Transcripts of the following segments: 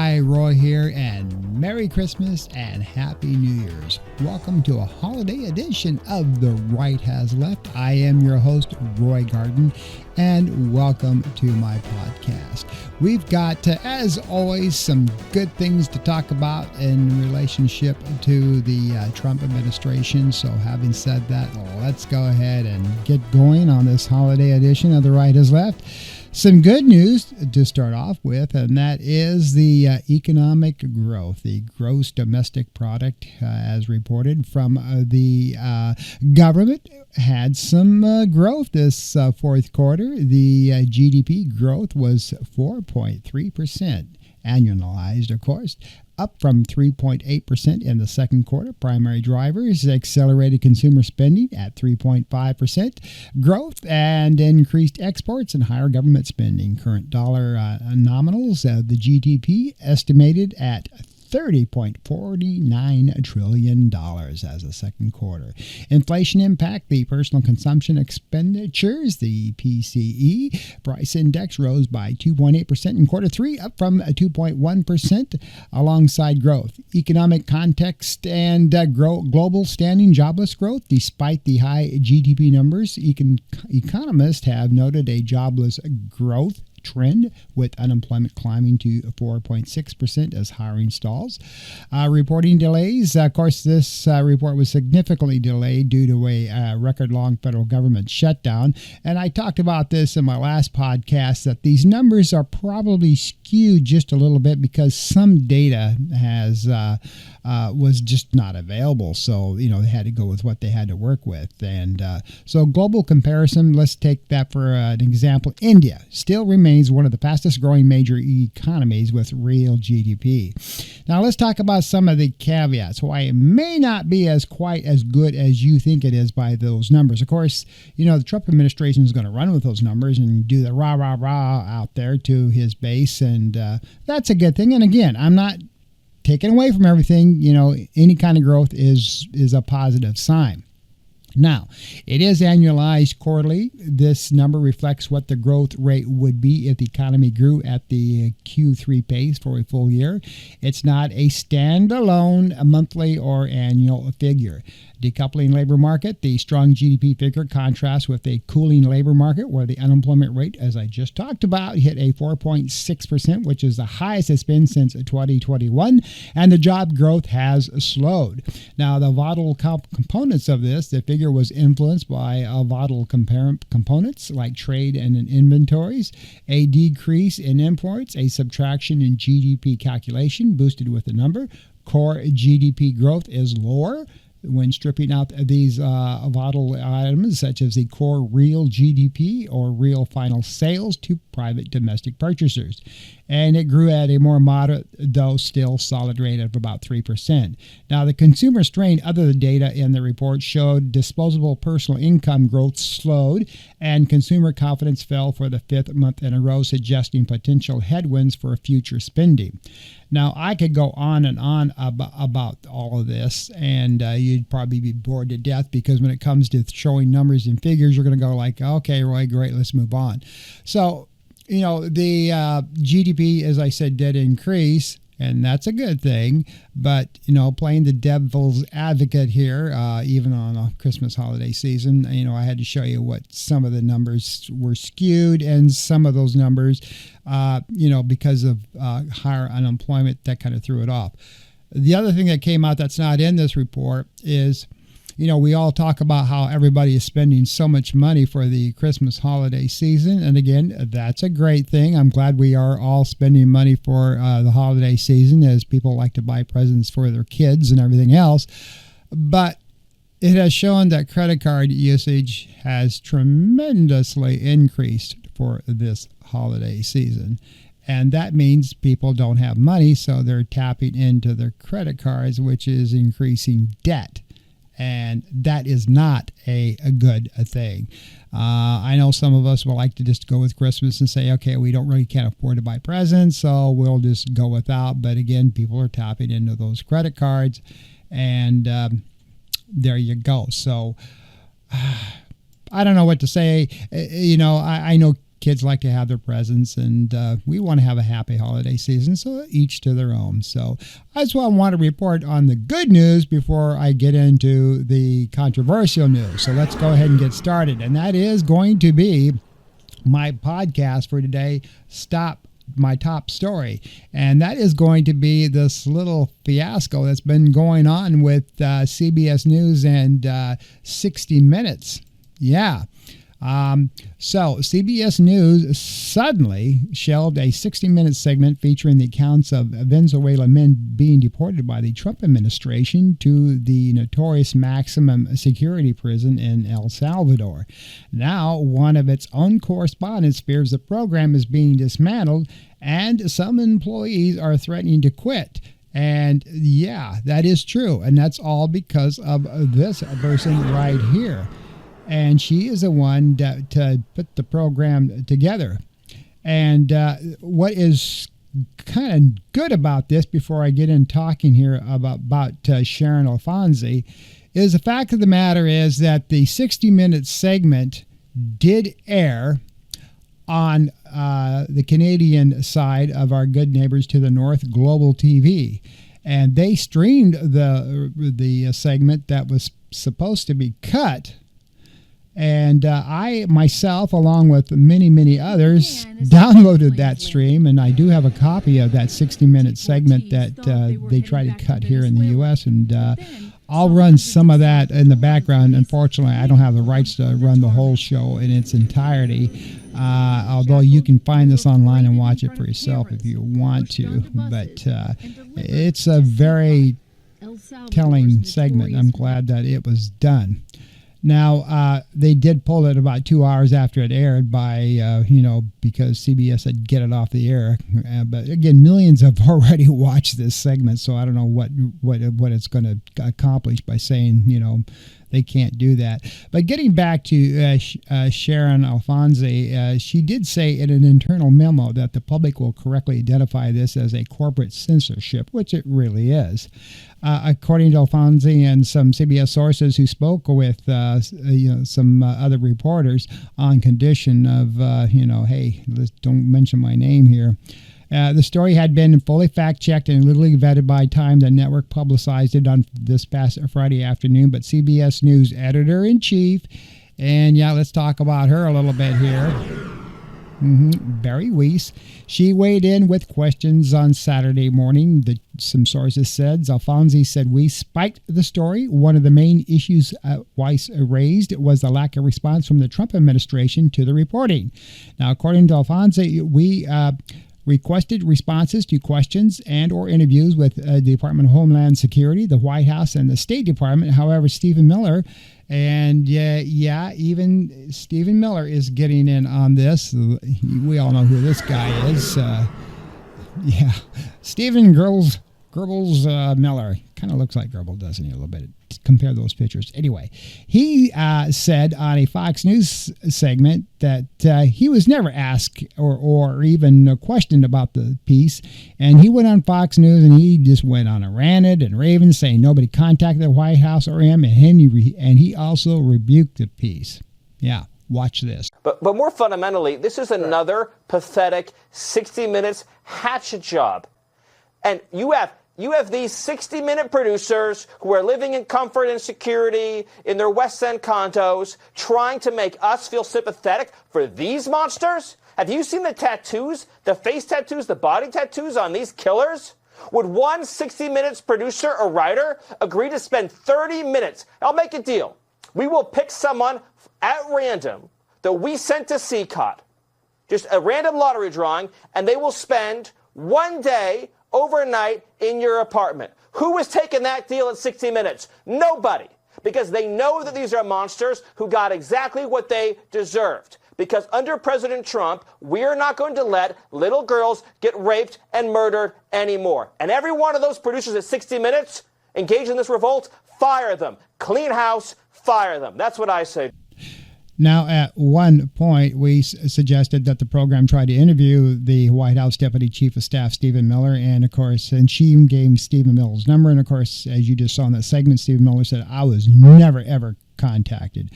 Hi, Roy here, and Merry Christmas and Happy New Year's. Welcome to a holiday edition of The Right Has Left. I am your host, Roy Garden, and welcome to my podcast. We've got, as always, some good things to talk about in relationship to the Trump administration. So having said that, let's go ahead and get going on this holiday edition of The Right Has Left. Some good news to start off with, and that is the economic growth, the gross domestic product, as reported from the government, had some growth this fourth quarter. The GDP growth was 4.3%, annualized, of course, up from 3.8% in the second quarter. Primary drivers: accelerated consumer spending at 3.5% growth and increased exports and higher government spending. Current dollar nominals, the GDP estimated at $30.49 trillion as the second quarter. Inflation impact: the personal consumption expenditures, the PCE price index, rose by 2.8% in quarter three, up from 2.1%, alongside growth. Economic context and global standing jobless growth. Despite the high GDP numbers, economists have noted a jobless growth trend, with unemployment climbing to 4.6% as hiring stalls. Reporting delays. Of course, this report was significantly delayed due to a record-long federal government shutdown. And I talked about this in my last podcast, that these numbers are probably skewed just a little bit because some data was just not available. So, they had to go with what they had to work with. And so global comparison, let's take that for an example. India still remains one of the fastest growing major economies with real GDP. Now let's talk about some of the caveats, why it may not be quite as good as you think it is by those numbers. Of course, the Trump administration is going to run with those numbers and do the rah, rah, rah out there to his base. And that's a good thing. And again, I'm not taking away from everything. Any kind of growth is a positive sign. Now, it is annualized quarterly. This number reflects what the growth rate would be if the economy grew at the Q3 pace for a full year. It's not a standalone monthly or annual figure. Decoupling labor market: the strong GDP figure contrasts with a cooling labor market where the unemployment rate, as I just talked about, hit a 4.6%, which is the highest it's been since 2021, and the job growth has slowed. Now, the volatile components of this, the figure was influenced by volatile components like trade and inventories, a decrease in imports, a subtraction in GDP calculation boosted with the number. Core GDP growth is lower when stripping out these volatile items, such as the core real GDP or real final sales to private domestic purchasers. And it grew at a more moderate, though still solid rate of about 3%. Now, the consumer strain, other data in the report showed disposable personal income growth slowed and consumer confidence fell for the fifth month in a row, suggesting potential headwinds for future spending. Now, I could go on and on about all of this, and you'd probably be bored to death, because when it comes to showing numbers and figures, you're going to go like, okay, Roy, great, let's move on. So, the GDP, as I said, did increase, and that's a good thing. But, playing the devil's advocate here, even on a Christmas holiday season, I had to show you what some of the numbers were skewed, and some of those numbers, because of higher unemployment, that kind of threw it off. The other thing that came out that's not in this report is, we all talk about how everybody is spending so much money for the Christmas holiday season. And again, that's a great thing. I'm glad we are all spending money for the holiday season, as people like to buy presents for their kids and everything else. But it has shown that credit card usage has tremendously increased for this holiday season. And that means people don't have money, so they're tapping into their credit cards, which is increasing debt. And that is not a good thing. I know some of us will like to just go with Christmas and say, okay, we can't afford to buy presents, so we'll just go without. But again, people are tapping into those credit cards, and there you go. So I don't know what to say. I know kids like to have their presents, and we want to have a happy holiday season, so each to their own. So that's why I want to report on the good news before I get into the controversial news. So let's go ahead and get started, and that is going to be my podcast for today, my top story, and that is going to be this little fiasco that's been going on with CBS News and 60 Minutes. Yeah. So CBS News suddenly shelved a 60-minute segment featuring the accounts of Venezuelan men being deported by the Trump administration to the notorious maximum security prison in El Salvador. Now, one of its own correspondents fears the program is being dismantled, and some employees are threatening to quit. And yeah, that is true, and that's all because of this person right here. And she is the one that put the program together. And what is kind of good about this, before I get in talking here about Sharon Alfonsi, is the fact of the matter is that the 60-minute segment did air on the Canadian side of our good neighbors to the north, Global TV. And they streamed the segment that was supposed to be cut. And I, myself, along with many, many others, downloaded that stream, and I do have a copy of that 60-minute segment that they tried to cut here in the U.S., and I'll run some of that in the background. Unfortunately, I don't have the rights to run the whole show in its entirety, although you can find this online and watch it for yourself if you want to. But it's a very telling segment. I'm glad that it was done. Now, they did pull it about 2 hours after it aired because CBS had get it off the air. But again, millions have already watched this segment, so I don't know what it's going to accomplish by saying, they can't do that. But getting back to Sharon Alfonsi, she did say in an internal memo that the public will correctly identify this as a corporate censorship, which it really is. According to Alfonsi and some CBS sources who spoke with some other reporters on condition of, hey, don't mention my name here. The story had been fully fact-checked and literally vetted by time the network publicized it on this past Friday afternoon. But CBS News editor-in-chief, and yeah, let's talk about her a little bit here, Barry Weiss, she weighed in with questions on Saturday morning. Some sources said Alfonsi said Weiss spiked the story. One of the main issues Weiss raised was the lack of response from the Trump administration to the reporting. Now, according to Alfonsi, we requested responses to questions and or interviews with the Department of Homeland Security, the White House, and the State Department. However, Stephen Miller, and even Stephen Miller is getting in on this. We all know who this guy is. Stephen Goebbels Miller. Kind of looks like Goebbels, doesn't he, a little bit? Compare those pictures. Anyway, he said on a Fox News segment that he was never asked or even questioned about the piece. And he went on Fox News and he just went on a ranted and raving, saying nobody contacted the White House or him. And he also rebuked the piece. Yeah. Watch this. But more fundamentally, this is another pathetic 60 Minutes hatchet job. And you have these 60-minute producers who are living in comfort and security in their West End condos, trying to make us feel sympathetic for these monsters? Have you seen the tattoos, the face tattoos, the body tattoos on these killers? Would one 60 Minutes producer or writer agree to spend 30 minutes? I'll make a deal. We will pick someone at random that we sent to CCOT, just a random lottery drawing, and they will spend one day overnight in your apartment. Who is taking that deal at 60 Minutes? Nobody. Because they know that these are monsters who got exactly what they deserved. Because under President Trump, we're not going to let little girls get raped and murdered anymore. And every one of those producers at 60 Minutes engaged in this revolt, fire them. Clean house, fire them. That's what I say. Now, at one point, we suggested that the program try to interview the White House Deputy Chief of Staff, Stephen Miller, and of course, and she gave Stephen Miller's number. And of course, as you just saw in that segment, Stephen Miller said, I was never, ever contacted.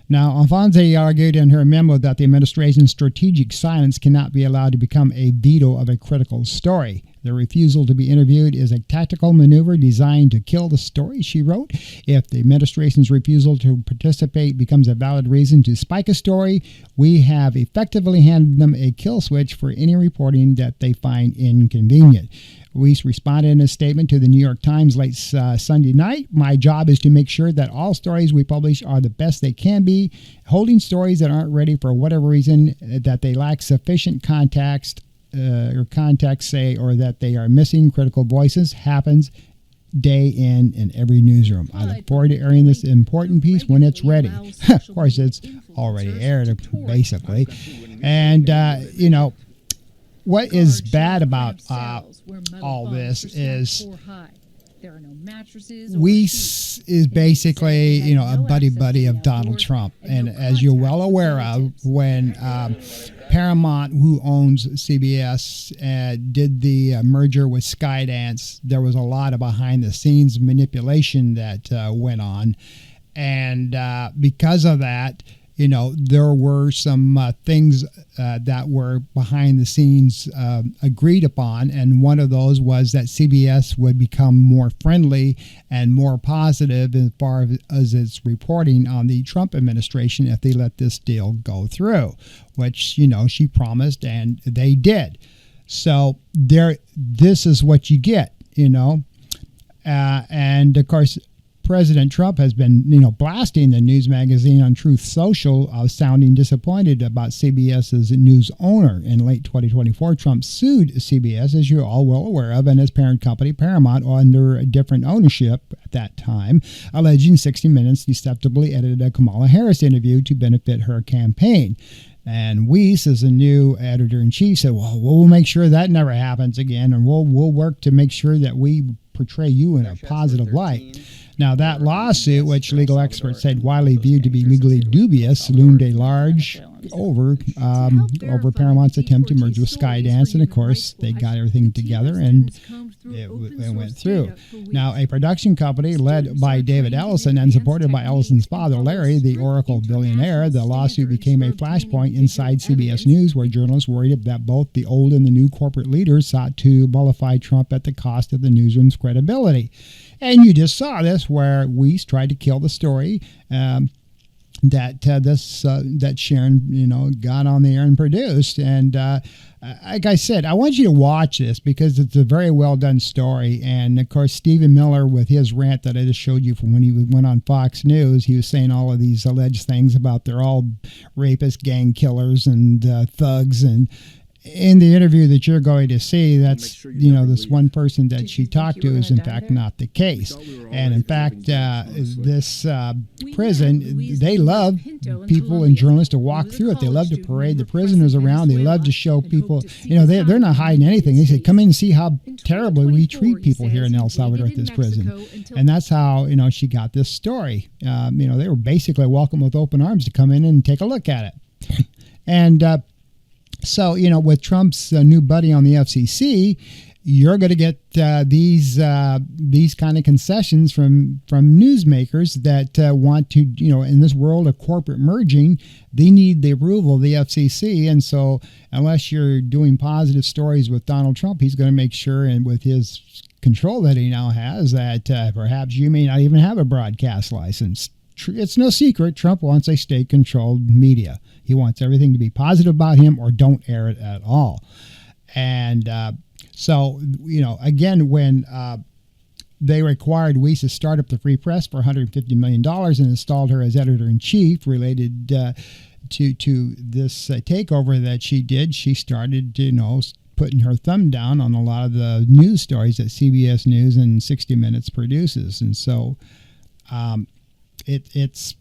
Now, Alfonso argued in her memo that the administration's strategic silence cannot be allowed to become a veto of a critical story. The refusal to be interviewed is a tactical maneuver designed to kill the story, she wrote. If the administration's refusal to participate becomes a valid reason to spike a story, we have effectively handed them a kill switch for any reporting that they find inconvenient. Weiss responded in a statement to the New York Times late Sunday night. My job is to make sure that all stories we publish are the best they can be. Holding stories that aren't ready for whatever reason, that they lack sufficient context, say, or that they are missing critical voices happens day in every newsroom. I look forward to airing this important piece when it's ready. Of course, it's already aired, basically. And, what is bad about all this is Weiss is basically, a buddy of Donald Trump. And as you're well aware of, when Paramount, who owns CBS, did the merger with Skydance, there was a lot of behind-the-scenes manipulation that went on. And because of that, there were some things that were behind the scenes agreed upon, and one of those was that CBS would become more friendly and more positive as far as its reporting on the Trump administration if they let this deal go through, which, she promised, and they did. So this is what you get, and of course, President Trump has been, blasting the news magazine on Truth Social, sounding disappointed about CBS's news owner. In late 2024, Trump sued CBS, as you're all well aware of, and his parent company, Paramount, under a different ownership at that time, alleging 60 Minutes deceptively edited a Kamala Harris interview to benefit her campaign. And Weiss, as a new editor-in-chief, said, well, we'll make sure that never happens again, and we'll work to make sure that we portray you in a positive light. Now, that lawsuit, which legal experts said widely viewed to be legally dubious, loomed a large over Paramount's attempt to merge with Skydance, and of course, they got everything together, and it went through. Now, a production company led by David Ellison and supported by Ellison's father, Larry, the Oracle billionaire, the lawsuit became a flashpoint inside CBS News, where journalists worried that both the old and the new corporate leaders sought to mollify Trump at the cost of the newsroom's credibility. And you just saw this, where Weiss tried to kill the story that Sharon, got on the air and produced. And like I said, I want you to watch this because it's a very well done story. And of course, Stephen Miller, with his rant that I just showed you from when he went on Fox News, he was saying all of these alleged things about they're all rapists, gang killers, and thugs. And in the interview that you're going to see, that's, this one person that she talked to is in fact not the case. And in fact, this prison, they love people and journalists to walk through it. They love to parade the prisoners around. They love to show people, they're not hiding anything. They say, come in and see how terribly we treat people here in El Salvador at this prison. And that's how, she got this story. They were basically welcome with open arms to come in and take a look at it. And, so, with Trump's new buddy on the FCC, you're going to get these kind of concessions from newsmakers that want to, in this world of corporate merging, they need the approval of the FCC. And so unless you're doing positive stories with Donald Trump, he's going to make sure, and with his control that he now has, that perhaps you may not even have a broadcast license. It's no secret Trump wants a state-controlled media. He wants everything to be positive about him or don't air it at all. And so, again, when they required Weiss to start up the Free Press for $150 million and installed her as editor-in-chief related to this takeover that she did, she started, putting her thumb down on a lot of the news stories that CBS News and 60 Minutes produces. And so it's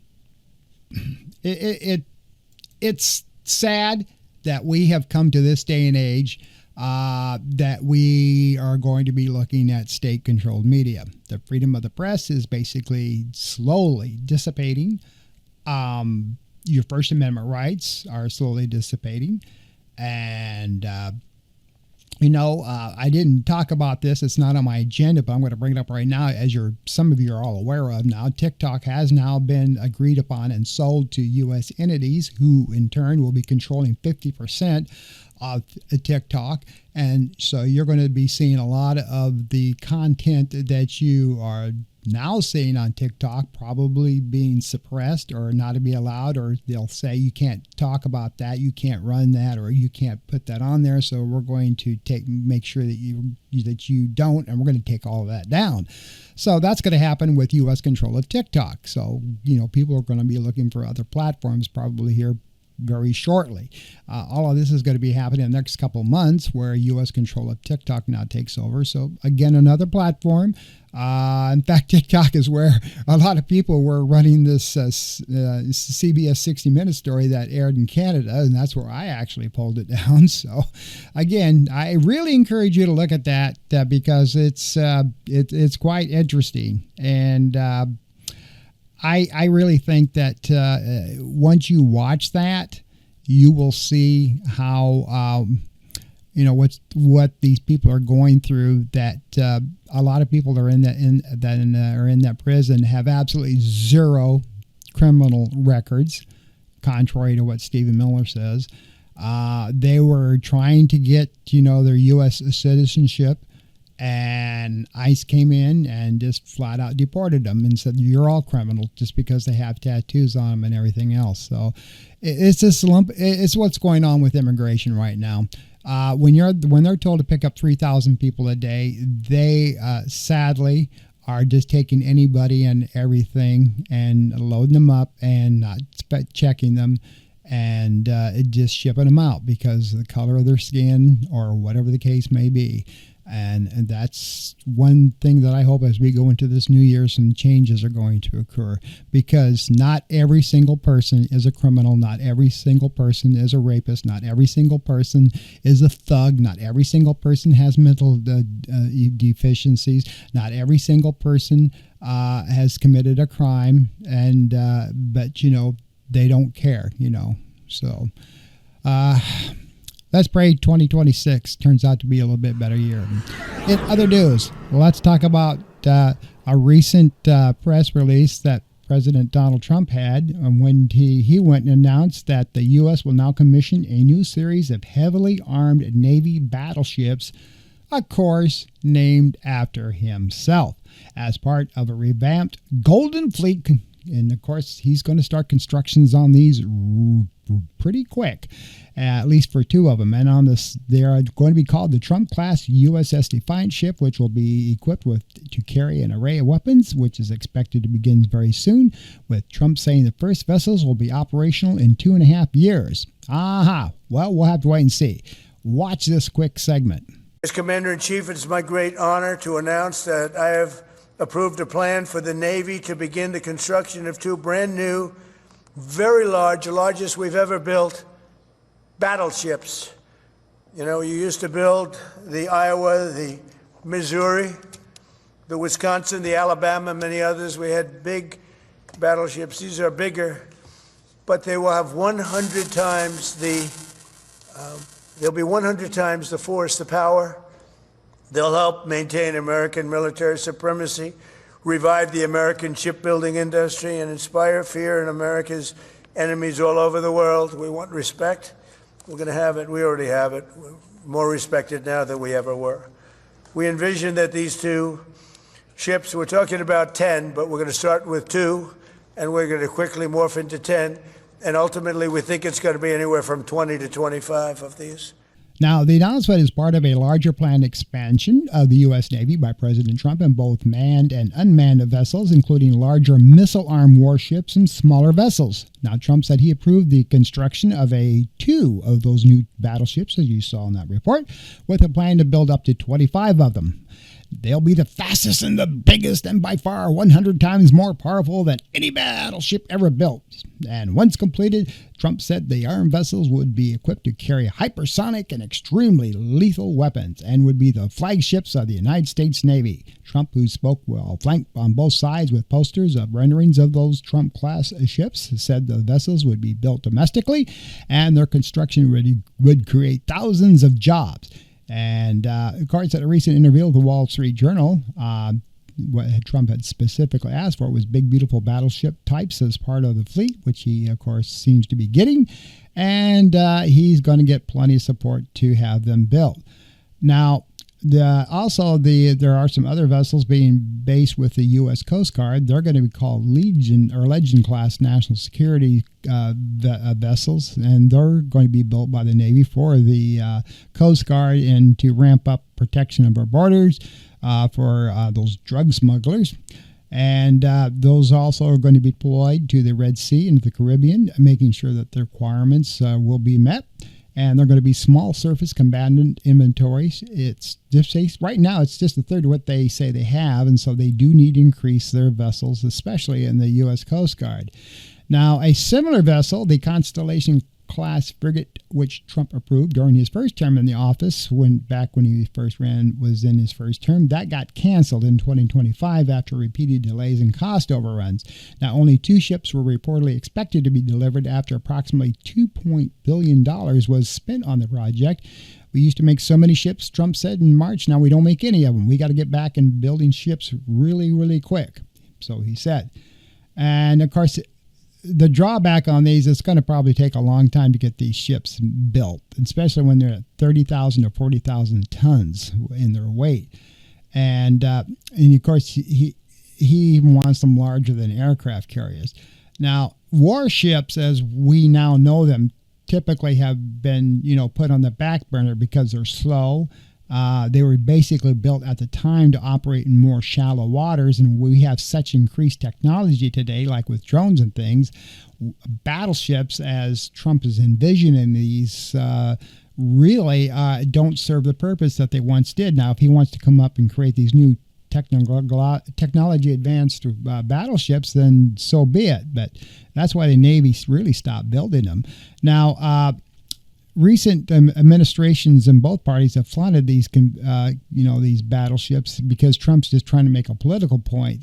sad that we have come to this day and age that we are going to be looking at state-controlled media. The freedom of the press is basically slowly dissipating. Your First Amendment rights are slowly dissipating. And I didn't talk about this. It's not on my agenda, but I'm going to bring it up right now. As some of you are all aware of now, TikTok has now been agreed upon and sold to U.S. entities who, in turn, will be controlling 50% of TikTok. And so you're going to be seeing a lot of the content that you are now seeing on TikTok probably being suppressed or not to be allowed, or they'll say you can't talk about that, you can't run that, or you can't put that on there. So we're going to make sure that you don't, and we're going to take all of that down. So that's going to happen with U.S. control of TikTok. So people are going to be looking for other platforms probably here very shortly. All of this is going to be happening in the next couple of months where U.S. control of TikTok now takes over. So again, another platform. In fact, TikTok is where a lot of people were running this CBS 60 Minutes story that aired in Canada, and that's where I actually pulled it down. So again, I really encourage you to look at that because it's quite interesting. And I really think that once you watch that, you will see how what these people are going through. That a lot of people are in that prison have absolutely zero criminal records, contrary to what Stephen Miller says. They were trying to get their U.S. citizenship. And ICE came in and just flat out deported them and said, you're all criminals just because they have tattoos on them and everything else. So it's just it's what's going on with immigration right now. When they're told to pick up 3,000 people a day, they sadly are just taking anybody and everything and loading them up and not checking them and just shipping them out because of the color of their skin or whatever the case may be. And that's one thing that I hope as we go into this new year, some changes are going to occur, because not every single person is a criminal. Not every single person is a rapist. Not every single person is a thug. Not every single person has mental deficiencies. Not every single person has committed a crime. And but they don't care. So. Let's pray 2026 turns out to be a little bit better year. In other news, let's talk about a recent press release that President Donald Trump had when he went and announced that the U.S. will now commission a new series of heavily armed Navy battleships, of course, named after himself, as part of a revamped Golden Fleet. And, of course, he's going to start constructions on these pretty quick, at least for two of them. And on this, they are going to be called the Trump-class USS Defiant ship, which will be equipped to carry an array of weapons, which is expected to begin very soon, with Trump saying the first vessels will be operational in 2.5 years. Aha! Well, we'll have to wait and see. Watch this quick segment. As Commander-in-Chief, it's my great honor to announce that I have approved a plan for the Navy to begin the construction of two brand new, very large, the largest we've ever built, battleships. You used to build the Iowa, the Missouri, the Wisconsin, the Alabama, many others. We had big battleships. These are bigger, but they will have 100 times they'll be 100 times the force, the power. They'll help maintain American military supremacy, revive the American shipbuilding industry, and inspire fear in America's enemies all over the world. We want respect. We're going to have it. We already have it. We're more respected now than we ever were. We envision that these two ships, we're talking about 10, but we're going to start with 2, and we're going to quickly morph into 10. And ultimately, we think it's going to be anywhere from 20 to 25 of these. Now, the announcement is part of a larger planned expansion of the U.S. Navy by President Trump in both manned and unmanned vessels, including larger missile-armed warships and smaller vessels. Now, Trump said he approved the construction of 2 of those new battleships, as you saw in that report, with a plan to build up to 25 of them. They'll be the fastest and the biggest and by far 100 times more powerful than any battleship ever built. And once completed, Trump said the armed vessels would be equipped to carry hypersonic and extremely lethal weapons and would be the flagships of the United States Navy. Trump, who spoke while flanked on both sides with posters of renderings of those Trump-class ships, said the vessels would be built domestically and their construction would create thousands of jobs. And according to a recent interview with the Wall Street Journal, what Trump had specifically asked for was big, beautiful battleship types as part of the fleet, which he, of course, seems to be getting. And he's going to get plenty of support to have them built. Now, there are some other vessels being based with the U.S. Coast Guard. They're going to be called Legend class national security vessels, and they're going to be built by the Navy for the Coast Guard and to ramp up protection of our borders for those drug smugglers. And those also are going to be deployed to the Red Sea and the Caribbean, making sure that their requirements will be met. And they're going to be small surface combatant inventories. It's just right now it's just a third of what they say they have, and so they do need to increase their vessels, especially in the U.S. Coast Guard. Now, a similar vessel, the Constellation class frigate, which Trump approved during his first term in the office, back when he first was in his first term, that got canceled in 2025 after repeated delays and cost overruns. Now, only 2 ships were reportedly expected to be delivered after approximately $2 billion was spent on the project. We used to make so many ships, Trump said in March, now we don't make any of them. We got to get back in building ships really, really quick. So he said. And of course, the drawback on these, it's going to probably take a long time to get these ships built, especially when they're at 30,000 or 40,000 tons in their weight. And of course, he even wants them larger than aircraft carriers. Now, warships, as we now know them, typically have been, put on the back burner because they're slow. They were basically built at the time to operate in more shallow waters, and we have such increased technology today, like with drones and things. Battleships, as Trump is envisioning these, really don't serve the purpose that they once did. Now, if he wants to come up and create these new technology advanced battleships, then so be it. But that's why the Navy really stopped building them. Now, recent administrations in both parties have flaunted these, these battleships because Trump's just trying to make a political point.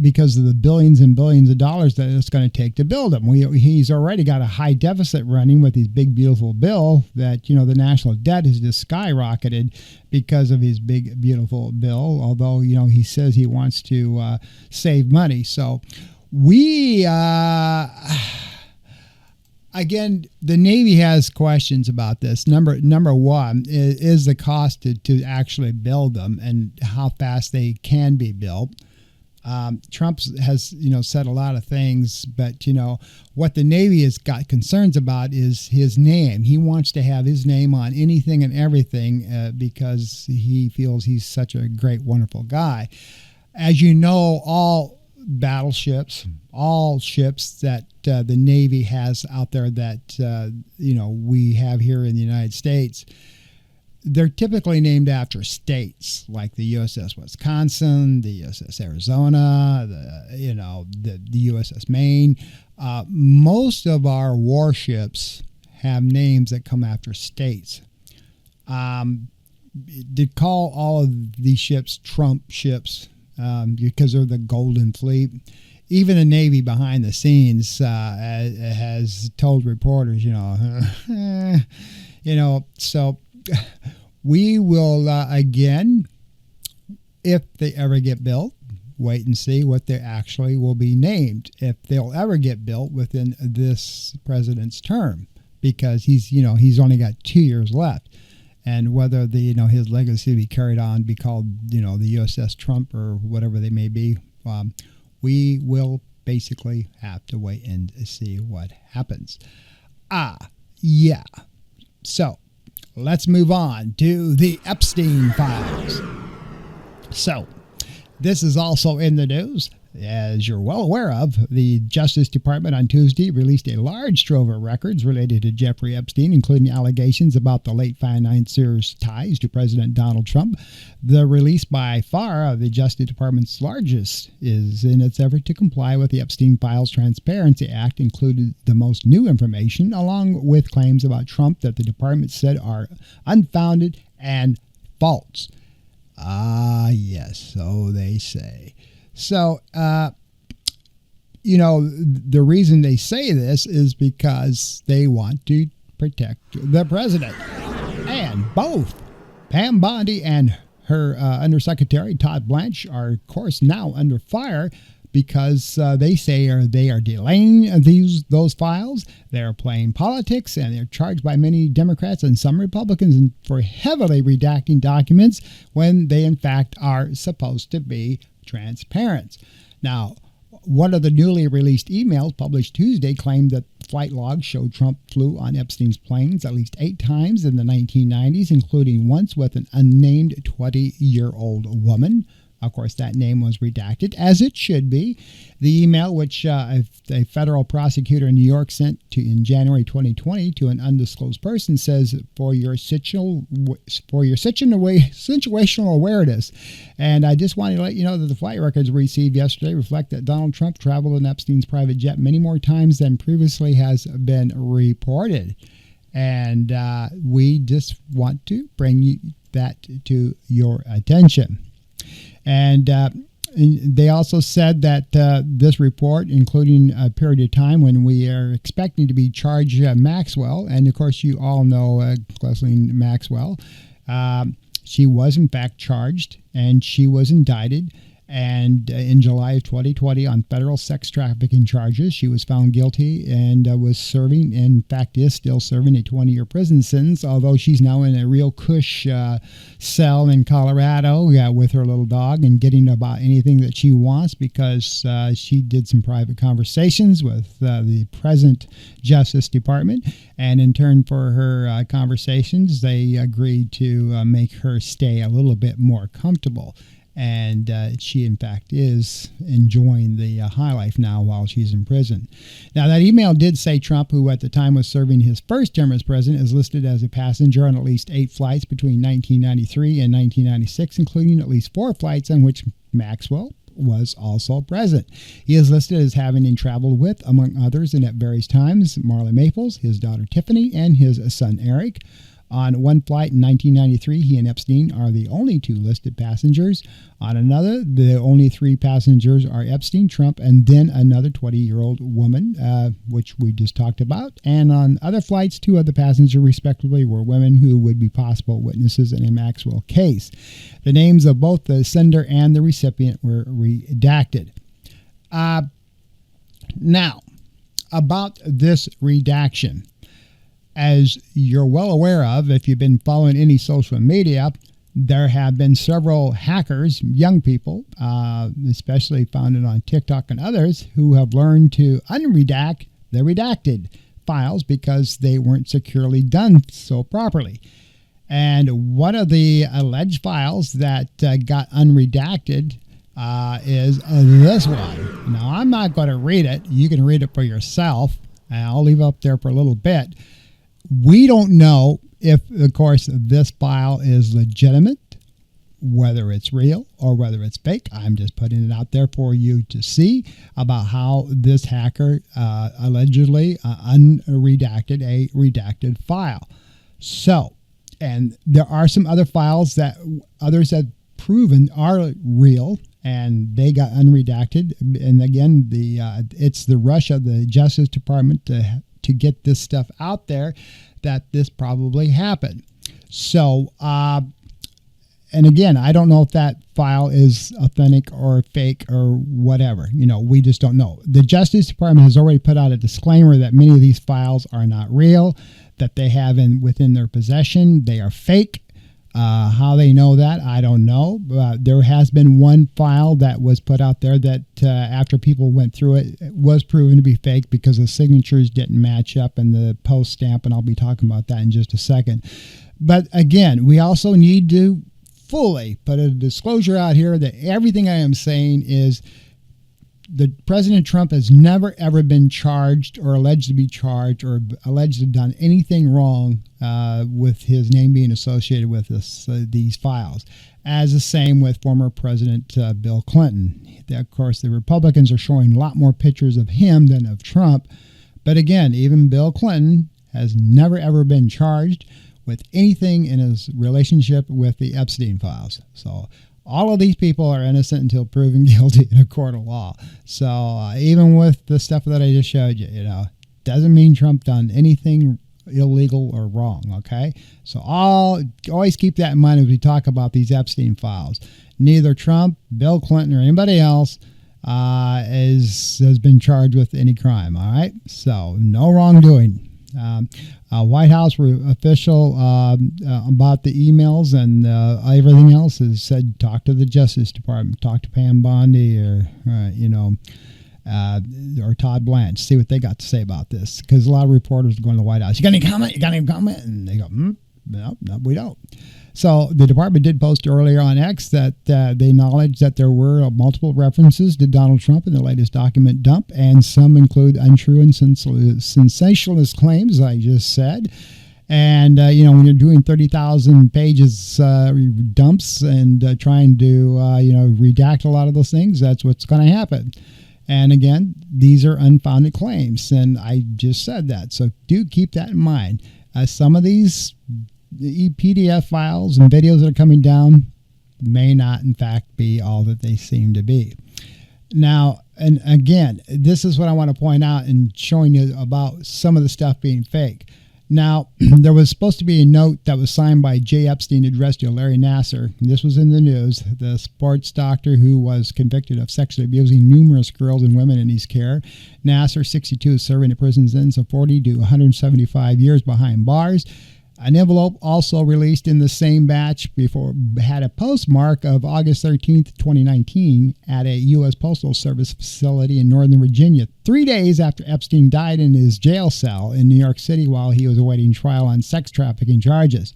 Because of the billions and billions of dollars that it's going to take to build them. He's already got a high deficit running with his big, beautiful bill that, the national debt has just skyrocketed because of his big, beautiful bill, although, he says he wants to save money. So we... Again, the Navy has questions about this. Number one is the cost to actually build them and how fast they can be built. Trump has, said a lot of things, but, what the Navy has got concerns about is his name. He wants to have his name on anything and everything because he feels he's such a great, wonderful guy. As you know, all battleships, all ships that the Navy has out there that, we have here in the United States, they're typically named after states like the USS Wisconsin, the USS Arizona, the USS Maine. Most of our warships have names that come after states. They call all of these ships Trump ships because they're the Golden Fleet. Even the Navy behind the scenes has told reporters, so we will, again, if they ever get built, wait and see what they actually will be named, if they'll ever get built within this president's term, because he's only got 2 years left. And whether his legacy be carried on, be called, the USS Trump or whatever they may be, we will basically have to wait and see what happens. Yeah. So let's move on to the Epstein Files. So this is also in the news. As you're well aware of, the Justice Department on Tuesday released a large trove of records related to Jeffrey Epstein, including allegations about the late financier's ties to President Donald Trump. The release, by far of the Justice Department's largest, is in its effort to comply with the Epstein Files Transparency Act, included the most new information, along with claims about Trump that the department said are unfounded and false. Yes, so they say. So, the reason they say this is because they want to protect the president. And both Pam Bondi and her Undersecretary Todd Blanche are, of course, now under fire because they say they are delaying those files. They're playing politics, and they're charged by many Democrats and some Republicans for heavily redacting documents when they, in fact, are supposed to be transparent. Now, one of the newly released emails published Tuesday claimed that flight logs showed Trump flew on Epstein's planes at least 8 times in the 1990s, including once with an unnamed 20-year-old woman. Of course, that name was redacted, as it should be. The email, which a federal prosecutor in New York sent in January 2020 to an undisclosed person, says, for your situational awareness. And I just wanted to let you know that the flight records received yesterday reflect that Donald Trump traveled in Epstein's private jet many more times than previously has been reported. And we just want to bring that to your attention. And they also said that this report, including a period of time when we are expecting to be charged Maxwell, and of course you all know Ghislaine Maxwell, she was in fact charged and she was indicted. And in July of 2020 on federal sex trafficking charges, she was found guilty and was serving, in fact is still serving, a 20-year prison sentence, although she's now in a real cush cell in Colorado with her little dog and getting about anything that she wants because she did some private conversations with the present Justice Department. And in turn for her conversations, they agreed to make her stay a little bit more comfortable. And she, in fact, is enjoying the high life now while she's in prison. Now, that email did say Trump, who at the time was serving his first term as president, is listed as a passenger on at least 8 flights between 1993 and 1996, including at least 4 flights on which Maxwell was also present. He is listed as having traveled with, among others, and at various times, Marla Maples, his daughter Tiffany, and his son Eric. On one flight in 1993, he and Epstein are the only 2 listed passengers. On another, the only 3 passengers are Epstein, Trump, and then another 20-year-old woman, which we just talked about. And on other flights, 2 other passengers, respectively, were women who would be possible witnesses in a Maxwell case. The names of both the sender and the recipient were redacted. Now, about this redaction. As you're well aware of, if you've been following any social media, there have been several hackers, young people, especially founded on TikTok and others, who have learned to unredact the redacted files because they weren't securely done so properly. And one of the alleged files that got unredacted is this one. Now, I'm not going to read it. You can read it for yourself. And I'll leave it up there for a little bit. We don't know if, of course, this file is legitimate, whether it's real or whether it's fake. I'm just putting it out there for you to see about how this hacker allegedly unredacted a redacted file. So, and there are some other files that others have proven are real, and they got unredacted. And again, it's the rush of the Justice Department to get this stuff out there that this probably happened. So, and again, I don't know if that file is authentic or fake or whatever. We just don't know. The Justice Department has already put out a disclaimer that many of these files are not real, that they have within their possession. They are fake. How they know that, I don't know. There has been one file that was put out there that after people went through it was proven to be fake because the signatures didn't match up and the post stamp, and I'll be talking about that in just a second. But again, we also need to fully put a disclosure out here that everything I am saying is the President Trump has never, ever been charged or alleged to be charged or alleged to have done anything wrong with his name being associated with these files. As the same with former President Bill Clinton. Of course, the Republicans are showing a lot more pictures of him than of Trump. But again, even Bill Clinton has never, ever been charged with anything in his relationship with the Epstein Files. So all of these people are innocent until proven guilty in a court of law. So even with the stuff that I just showed you, doesn't mean Trump done anything illegal or wrong, okay? So always keep that in mind as we talk about these Epstein files. Neither Trump, Bill Clinton, or anybody else has been charged with any crime, all right? So no wrongdoing. White House official about the emails and everything else has said talk to the Justice Department, talk to Pam Bondi or Todd Blanche, see what they got to say about this. Because a lot of reporters are going to the White House. You got any comment? You got any comment? And they go, no, we don't. So the department did post earlier on X that they acknowledged that there were multiple references to Donald Trump in the latest document dump, and some include untrue and sensationalist claims, I just said. And, when you're doing 30,000 pages dumps and trying to, redact a lot of those things, that's what's going to happen. And again, these are unfounded claims, and I just said that. So do keep that in mind. Some of these PDF files and videos that are coming down may not, in fact, be all that they seem to be. Now, and again, this is what I want to point out in showing you about some of the stuff being fake. Now, there was supposed to be a note that was signed by J. Epstein addressed to Larry Nassar. This was in the news. The sports doctor who was convicted of sexually abusing numerous girls and women in his care. Nassar, 62, is serving a prison sentence of 40 to 175 years behind bars. An envelope also released in the same batch before had a postmark of August 13th, 2019 at a U.S. Postal Service facility in Northern Virginia, 3 days after Epstein died in his jail cell in New York City while he was awaiting trial on sex trafficking charges.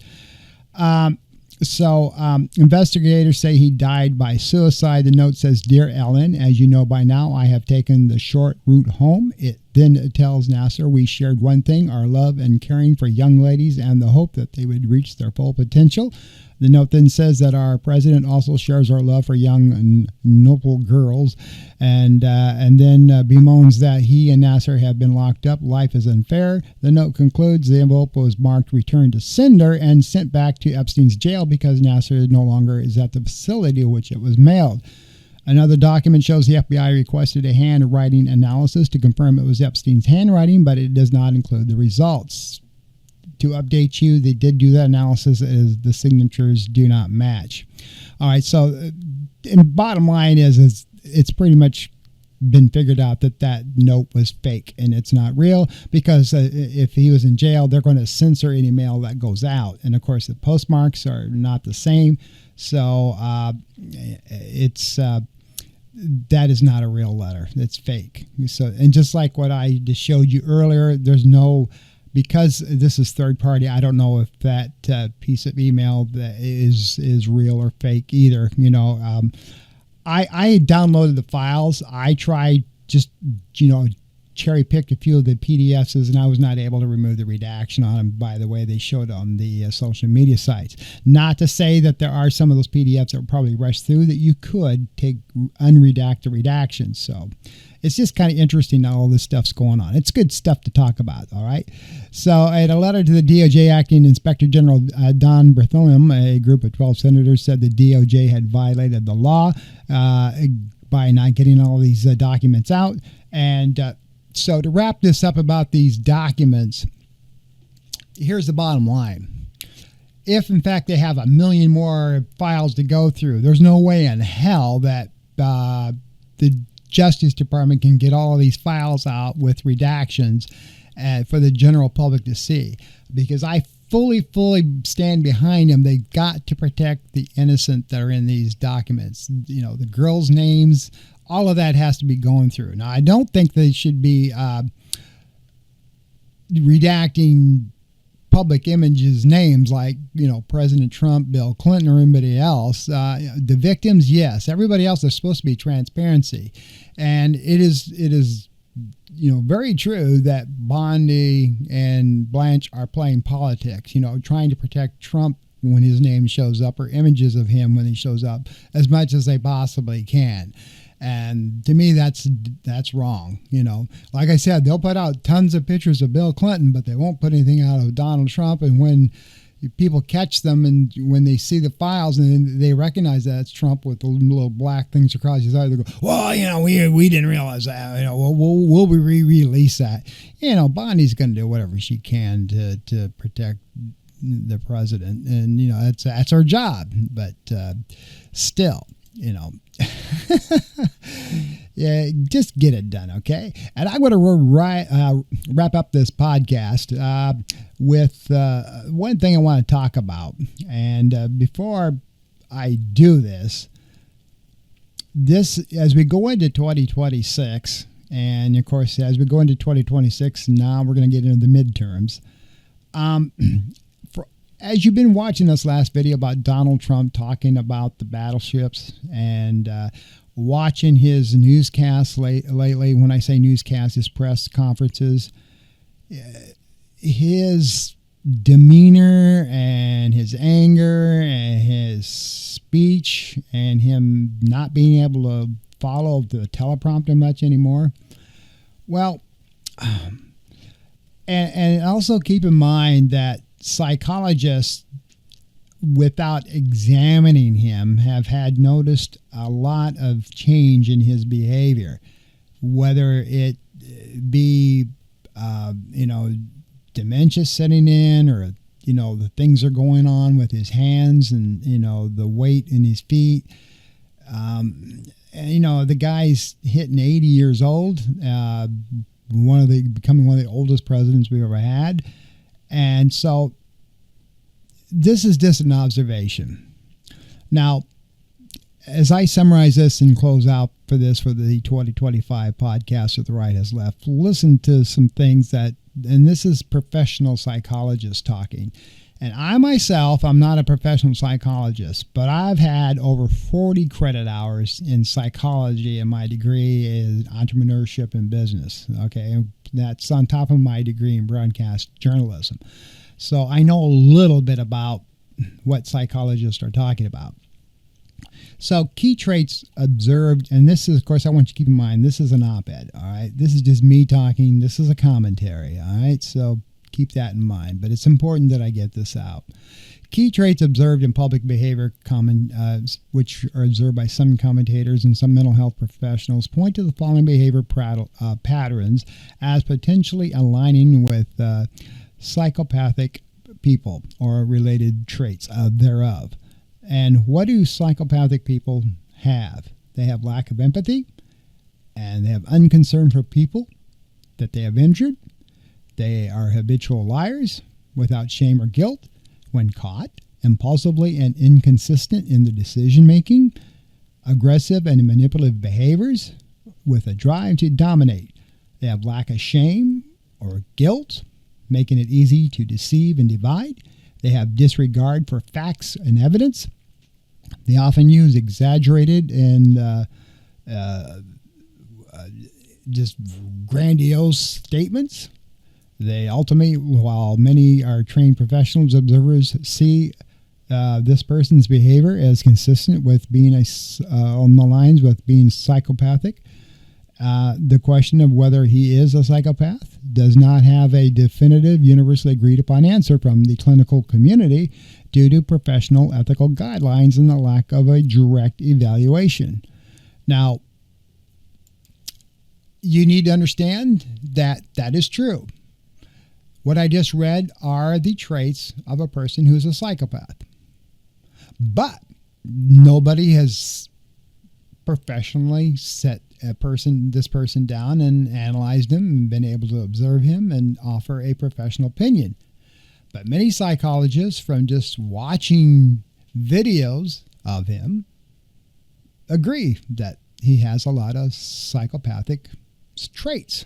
Investigators say he died by suicide. The note says, "Dear Ellen, as you know by now, I have taken the short route home." It then tells Nassar, "We shared one thing, our love and caring for young ladies and the hope that they would reach their full potential." The note then says that our president also shares our love for young and noble girls, and then bemoans that he and Nassar have been locked up. Life is unfair. The note concludes the envelope was marked "Return to Sender" and sent back to Epstein's jail because Nassar no longer is at the facility to which it was mailed. Another document shows the FBI requested a handwriting analysis to confirm it was Epstein's handwriting, but it does not include the results. To update you, they did do that analysis as the signatures do not match. All right, so the bottom line is it's pretty much been figured out that note was fake and it's not real because if he was in jail, they're going to censor any mail that goes out. And, of course, the postmarks are not the same. So that is not a real letter. It's fake. So, and just like what I just showed you earlier, there's no... Because this is third party, I don't know if that piece of email that is real or fake either. I downloaded the files. I tried just cherry picked a few of the PDFs, and I was not able to remove the redaction on them by the way they showed on the social media sites. Not to say that there are some of those PDFs that were probably rushed through that you could take unredact the redactions. So it's just kind of interesting how all this stuff's going on. It's good stuff to talk about, all right? So I had a letter to the DOJ Acting Inspector General Don Bartholomew. A group of 12 senators said the DOJ had violated the law by not getting all these documents out. And so to wrap this up about these documents, here's the bottom line. If, in fact, they have 1 million more files to go through, there's no way in hell that the Justice Department can get all of these files out with redactions for the general public to see. Because I fully stand behind them. They've got to protect the innocent that are in these documents. The girls' names, all of that has to be going through. Now, I don't think they should be redacting public images names like, President Trump, Bill Clinton, or anybody else. The victims, yes. Everybody else, there's supposed to be transparency. And it is very true that Bondi and Blanche are playing politics, trying to protect Trump when his name shows up or images of him when he shows up as much as they possibly can. And to me, that's wrong. Like I said, they'll put out tons of pictures of Bill Clinton, but they won't put anything out of Donald Trump. And when, people catch them, and when they see the files and they recognize that it's Trump with the little black things across his eye, they go, well, we didn't realize that. We'll re-release that. Bonnie's going to do whatever she can to protect the president, and that's her job. But still, yeah, just get it done, okay? And I'm going to wrap up this podcast with one thing I want to talk about. And before I do this, as we go into 2026, and of course, as we go into 2026, now we're going to get into the midterms. As you've been watching this last video about Donald Trump talking about the battleships and watching his newscasts lately, when I say newscasts, his press conferences, his demeanor and his anger and his speech and him not being able to follow the teleprompter much anymore. Well, and also keep in mind that psychologists, without examining him, have had noticed a lot of change in his behavior, whether it be dementia setting in, or the things are going on with his hands, and the weight in his feet. The guy's hitting 80 years old, becoming one of the oldest presidents we've ever had. And so this is just an observation. Now, as I summarize this and close out for the 2025 podcast that the right has left, listen to some things and this is professional psychologists talking. And I myself, I'm not a professional psychologist, but I've had over 40 credit hours in psychology, and my degree is entrepreneurship and business. Okay, and that's on top of my degree in broadcast journalism. So I know a little bit about what psychologists are talking about. So key traits observed, and this is, of course, I want you to keep in mind, this is an op-ed, all right? This is just me talking. This is a commentary, all right? So keep that in mind, but it's important that I get this out. Key traits observed in public behavior, which are observed by some commentators and some mental health professionals, point to the following behavior patterns as potentially aligning with psychopathic people or related traits thereof. And what do psychopathic people have? They have lack of empathy, and they have unconcern for people that they have injured. They are habitual liars without shame or guilt when caught, impulsively and inconsistent in the decision-making, aggressive and manipulative behaviors with a drive to dominate. They have lack of shame or guilt, making it easy to deceive and divide. They have disregard for facts and evidence. They often use exaggerated and just grandiose statements. They ultimately, while many are trained professionals, observers see this person's behavior as consistent with being on the lines with being psychopathic. The question of whether he is a psychopath does not have a definitive, universally agreed upon answer from the clinical community due to professional ethical guidelines and the lack of a direct evaluation. Now, you need to understand that that is true. What I just read are the traits of a person who is a psychopath. But nobody has professionally set this person down and analyzed him and been able to observe him and offer a professional opinion. But many psychologists, from just watching videos of him, agree that he has a lot of psychopathic traits.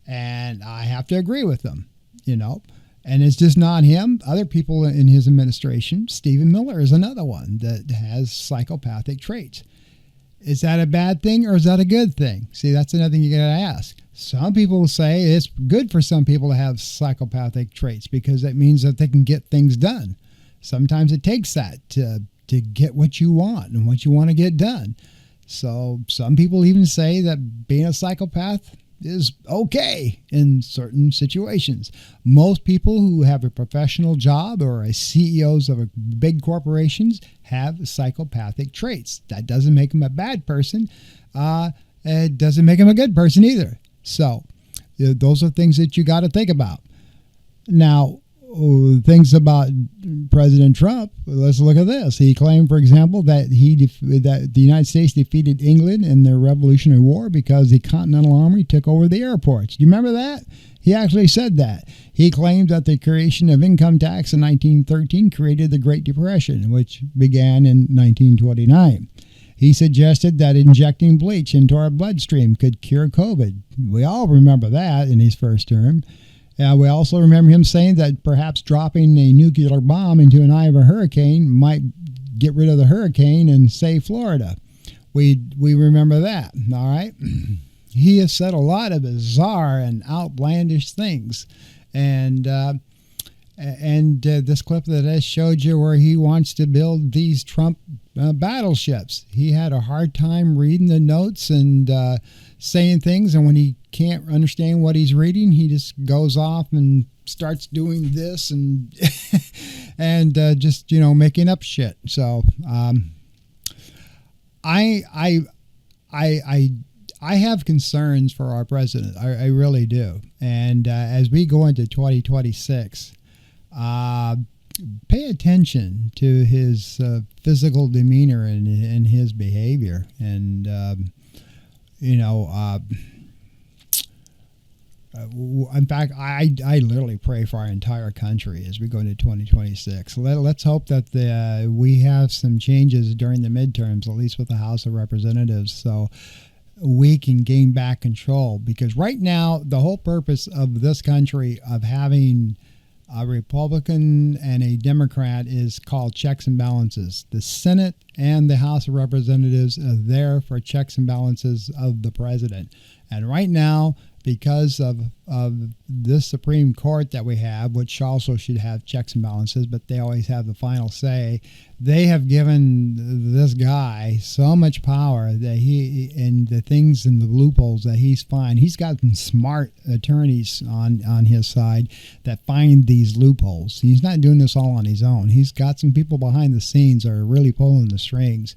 And I have to agree with them, And it's just not him. Other people in his administration, Stephen Miller is another one that has psychopathic traits. Is that a bad thing or is that a good thing? See, that's another thing you got to ask. Some people say it's good for some people to have psychopathic traits because that means that they can get things done. Sometimes it takes that to get what you want and what you want to get done. So some people even say that being a psychopath is okay in certain situations. Most people who have a professional job or are CEOs of big corporations have psychopathic traits. That doesn't make them a bad person. It doesn't make them a good person either. So those are things that you got to think about. Now, things about President Trump. Let's look at this. He claimed, for example, that that the United States defeated England in their Revolutionary War because the Continental Army took over the airports. Do you remember that? He actually said that. He claimed that the creation of income tax in 1913 created the Great Depression, which began in 1929. He suggested that injecting bleach into our bloodstream could cure COVID. We all remember that in his first term. We also remember him saying that perhaps dropping a nuclear bomb into an eye of a hurricane might get rid of the hurricane and save Florida. We remember that, all right? He has said a lot of bizarre and outlandish things. And this clip that I showed you where he wants to build these Trump battleships. He had a hard time reading the notes and saying things, and when he can't understand what he's reading, he just goes off and starts doing this and and just making up shit. So I have concerns for our president. I really do. And as we go into 2026, pay attention to his physical demeanor and his behavior. And in fact, I literally pray for our entire country as we go into 2026. Let's hope that we have some changes during the midterms, at least with the House of Representatives, so we can gain back control. Because right now, the whole purpose of this country of having a Republican and a Democrat is called checks and balances. The Senate and the House of Representatives are there for checks and balances of the president. And right now, because of this Supreme Court that we have, which also should have checks and balances, but they always have the final say, they have given this guy so much power that and the things and the loopholes that he's got some smart attorneys on his side that find these loopholes. He's not doing this all on his own. He's got some people behind the scenes that are really pulling the strings,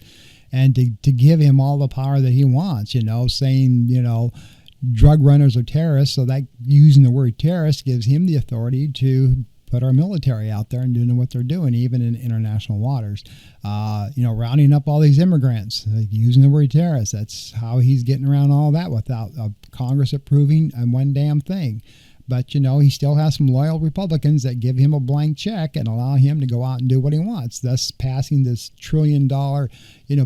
and to give him all the power that he wants, saying, drug runners are terrorists, so that using the word terrorist gives him the authority to put our military out there and doing what they're doing, even in international waters. Rounding up all these immigrants, using the word terrorist. That's how he's getting around all that without Congress approving one damn thing. But, he still has some loyal Republicans that give him a blank check and allow him to go out and do what he wants, thus passing this $1 trillion,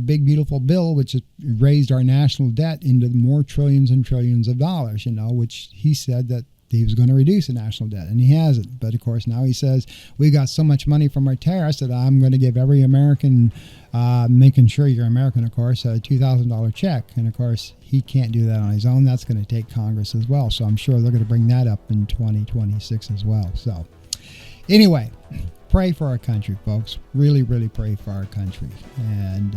big, beautiful bill, which has raised our national debt into more trillions and trillions of dollars, which he said that he was going to reduce the national debt, and he hasn't. But, of course, now he says, we got so much money from our tariffs that I'm going to give every American, making sure you're American, of course, a $2,000 check. And, of course, he can't do that on his own. That's going to take Congress as well. So I'm sure they're going to bring that up in 2026 as well. So anyway, pray for our country, folks. Really, really pray for our country. And,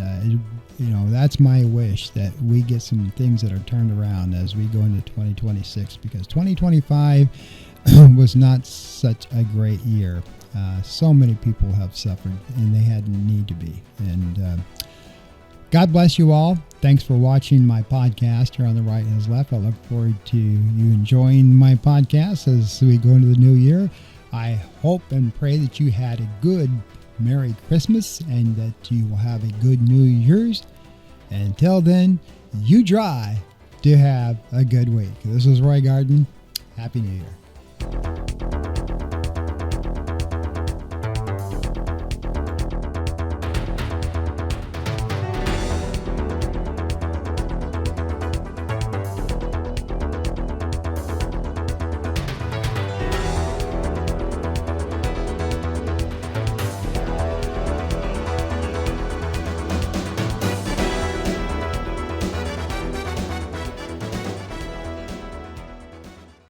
that's my wish, that we get some things that are turned around as we go into 2026, because 2025 was not such a great year. So many people have suffered, and they hadn't need to be. And God bless you all. Thanks for watching my podcast here on The Right Is Left. I look forward to you enjoying my podcast as we go into the new year. I hope and pray that you had a good Merry Christmas and that you will have a good New Year's. And until then, you try to have a good week. This is Roy Garden. Happy New Year.